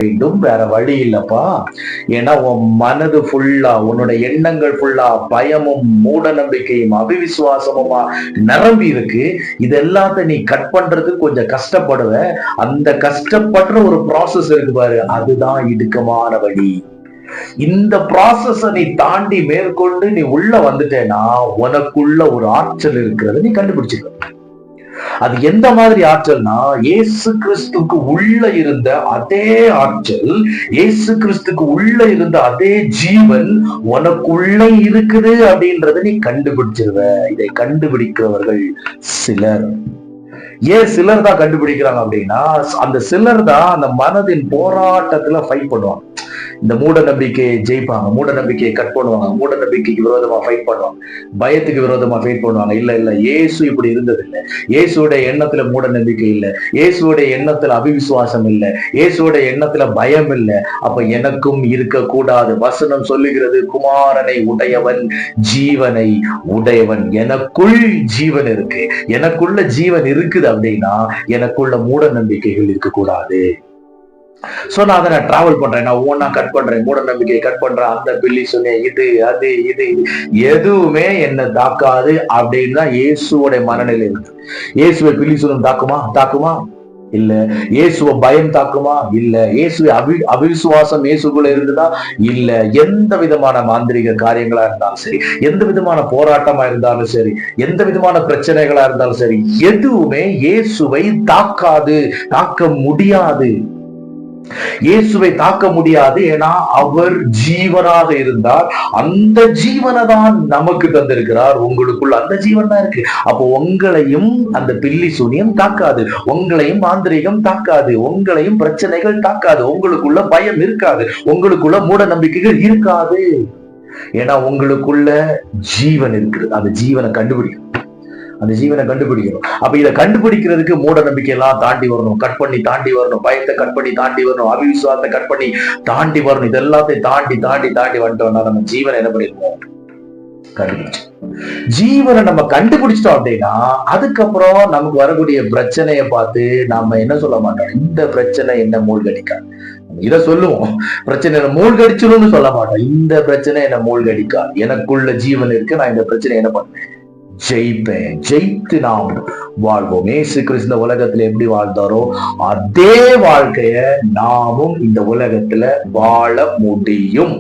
வேண்டும், வேற வழி இல்லப்பா. ஏன்னா உன் மனது ஃபுல்லா, உன்னோட எண்ணங்கள் ஃபுல்லா பயமும் மூட நம்பிக்கையும் அவிவிசுவாசமுமா நிரம்பி இருக்கு. இது எல்லாத்த நீ கட் பண்றதுக்கு கொஞ்சம் கஷ்டப்படுவ. அந்த கஷ்டப்படுற ஒரு ப்ராசஸ் இருக்கு பாரு, அதுதான் இடுக்கமான வழி. இந்த ப்ராசஸ நீ தாண்டி மேற்கொண்டு நீ உள்ள வந்துட்டேன்னா உனக்குள்ள ஒரு ஆற்றல் இருக்கிறத நீ கண்டுபிடிச்சுக்க. அது எந்த மாதிரி ஆற்றல்னா, இயேசு கிறிஸ்துக்கு உள்ள இருந்த அதே ஆற்றல், இயேசு கிறிஸ்துக்கு உள்ள இருந்த அதே ஜீவன் உனக்குள்ள இருக்குது அப்படின்றத நீ கண்டுபிடிச்சிருவ. இதை கண்டுபிடிக்கிறவர்கள் சிலர். ஏன் சிலர் தான் கண்டுபிடிக்கிறாங்க அப்படின்னா, அந்த சிலர் தான் அந்த மனதின் போராட்டத்துல ஃபைட் பண்ணுவாங்க. இந்த மூட நம்பிக்கையை ஜெயிப்பாங்க, மூட நம்பிக்கையை கட் பண்ணுவாங்க, மூட நம்பிக்கைக்கு விரோதமா ஃபைட் பண்ணுவாங்க, பயத்துக்கு விரோதமா ஃபைட் பண்ணுவாங்க. இல்ல இல்ல, இயேசு இப்படி இருந்தது இல்லை. இயேசுடைய எண்ணத்துல மூட நம்பிக்கை இல்லை, இயேசுடைய எண்ணத்துல அவிவிசுவாசம் இல்லை, இயேசுடைய எண்ணத்துல பயம் இல்லை. அப்ப எனக்கும் இருக்க கூடாது. வசனம் சொல்லுகிறது, குமாரனை உடையவன் ஜீவனை உடையவன். எனக்குள் ஜீவன் இருக்கு, எனக்குள்ள ஜீவன் இருக்குது அப்படின்னா எனக்குள்ள மூட நம்பிக்கைகள் இருக்கக்கூடாது. சோ நான் அதை டிராவல் பண்றேன், நான் ஒவ்வொன்னா கட் பண்றேன், மூட நம்பிக்கையை கட் பண்றேன். அந்த பில்லி சொன்னேன், இது அது இது எதுவுமே என்ன தாக்காது அப்படின்னு தான் இயேசுவோட மனநிலை இருக்கு. இயேசுவை பில்லி சொல்லும் தாக்குமா இல்ல. இயேசுவ பயம் தாக்குமா இல்ல. இயேசுவை அவிசுவாசம் இயேசுக்குள்ள இருந்ததா இல்ல. எந்த விதமான மாந்திரிக காரியங்களா இருந்தாலும் சரி, எந்த விதமான போராட்டமா இருந்தாலும் சரி, எந்த விதமான பிரச்சனைகளா இருந்தாலும் சரி, எதுவுமே இயேசுவை தாக்காது, தாக்க முடியாது. இயேசுவை தாக்க முடியாது. ஏன்னா அவர் ஜீவனாக இருந்தார். அந்த ஜீவனை தான் நமக்கு தந்திருக்கிறார். உங்களுக்குள்ள அந்த ஜீவன் தான் இருக்கு. அப்போ உங்களையும் அந்த பில்லி சூனியம் தாக்காது, உங்களையும் மாந்திரிகம் தாக்காது, உங்களையும் பிரச்சனைகள் தாக்காது, உங்களுக்குள்ள பயம் இருக்காது, உங்களுக்குள்ள மூட நம்பிக்கைகள் இருக்காது. ஏன்னா உங்களுக்குள்ள ஜீவன் இருக்குது. அந்த ஜீவனை கண்டுபிடிக்கும், அந்த ஜீவனை கண்டுபிடிக்கணும். அப்ப இதை கண்டுபிடிக்கிறதுக்கு மூட நம்பிக்கை எல்லாம் தாண்டி வரணும், கட் பண்ணி தாண்டி வரணும், பயத்தை கட் பண்ணி தாண்டி வரணும், அவிசுவாசத்தை கட் பண்ணி தாண்டி வரணும். இது எல்லாத்தையும் தாண்டி தாண்டி தாண்டி வந்துட்டோம்னா நம்ம ஜீவனை என்ன பண்ணிருக்கோம்? கண்டுபிடிச்சோம். ஜீவனை நம்ம கண்டுபிடிச்சிட்டோம் அப்படின்னா அதுக்கப்புறம் நமக்கு வரக்கூடிய பிரச்சனையை பார்த்து நாம என்ன சொல்ல மாட்டோம், இந்த பிரச்சனை என்ன மூழ்கடிக்காது. இத சொல்லுவோம், பிரச்சனை மூழ்கடிச்சிடும்னு சொல்ல மாட்டோம். இந்த பிரச்சனை என்ன மூழ்கடிக்காது, எனக்குள்ள ஜீவன் இருக்கு, நான் இந்த பிரச்சனை என்ன பண்ணுவேன்? ஜெயிப்பேன். ஜெயித்து நாம் வாழ்வோம். இயேசு கிறிஸ்து உலகத்துல எப்படி வாழ்ந்தாரோ அதே வாழ்க்கைய நாமும் இந்த உலகத்துல வாழ முடியும்.